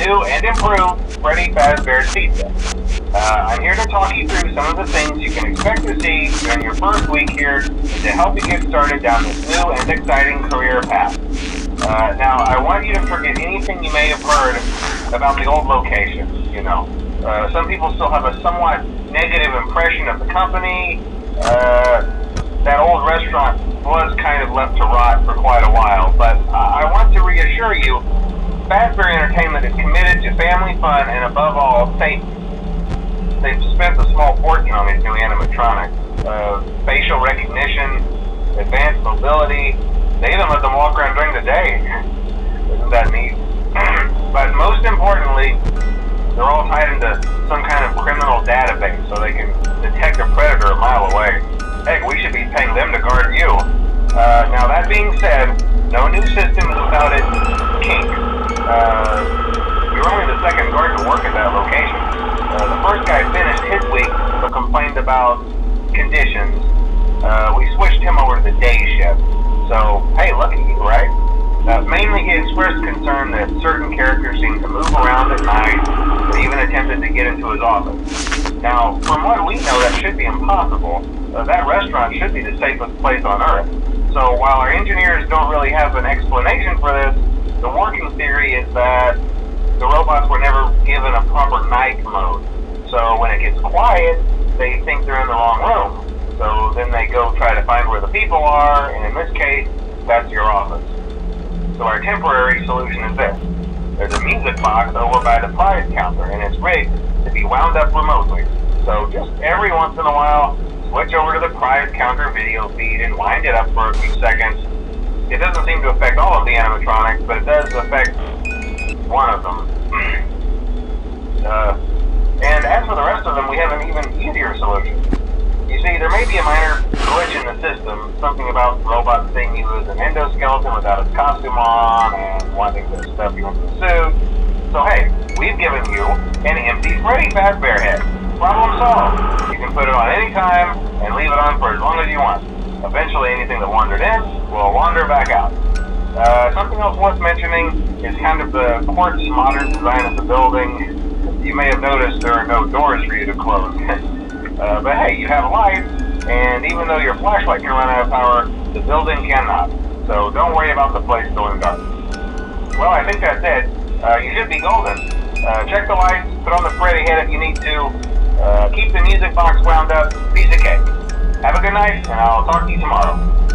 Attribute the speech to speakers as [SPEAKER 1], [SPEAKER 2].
[SPEAKER 1] new and improved Freddy Fazbear's Pizza. I'm here to talk you through some of the things you can expect to see during your first week here and to help you get started down this new and exciting career path. Now, I want you to forget anything you may have heard about the old location. Some people still have a somewhat negative impression of the company. That old restaurant was kind of left to rot for quite a while, but I want to reassure you, Fazbear Entertainment is committed to family fun and above all, safety. They've spent a small fortune on these new animatronics. Facial recognition, advanced mobility, they even let them walk around during the day. Isn't that neat? But most importantly, they're all tied into some kind of criminal database so they can detect a predator a mile away. Heck, we should be paying them to guard you. Now that being said, no new system is without its kinks. You're only the second guard to work at that location. The first guy finished his week but complained about conditions. We switched him over to the day shift. So, hey, lucky you, right? Mainly he expressed concern that certain characters seemed to move around at night, or even attempted to get into his office. Now, from what we know, that should be impossible. That restaurant should be the safest place on Earth. So while our engineers don't really have an explanation for this, the working theory is that the robots were never given a proper night mode. So when it gets quiet, they think they're in the wrong room. So then they go try to find where the people are, and in this case, that's your office. So our temporary solution is this. There's a music box over by the prize counter, and it's rigged to be wound up remotely. So just every once in a while, switch over to the prize counter video feed and wind it up for a few seconds. It doesn't seem to affect all of the animatronics, but it does affect one of them. And as for the rest of them, we have an even easier solution. You see, there may be a minor glitch in the system, something about robots seeing you as an endoskeleton without its costume on and wanting to stuff you into the suit. So hey, we've given you an empty Freddy Fazbear head. Problem solved. You can put it on any time and leave it on for as long as you want. Eventually anything that wandered in will wander back out. Something else worth mentioning is kind of the quirky modern design of the building. You may have noticed there are no doors for you to close. But hey, you have lights, and even though your flashlight can run out of power, the building cannot. So don't worry about the place going dark. Well, I think that's it. You should be golden. Check the lights, put on the Freddy head if you need to, keep the music box wound up, piece of cake. Have a good night, and I'll talk to you tomorrow.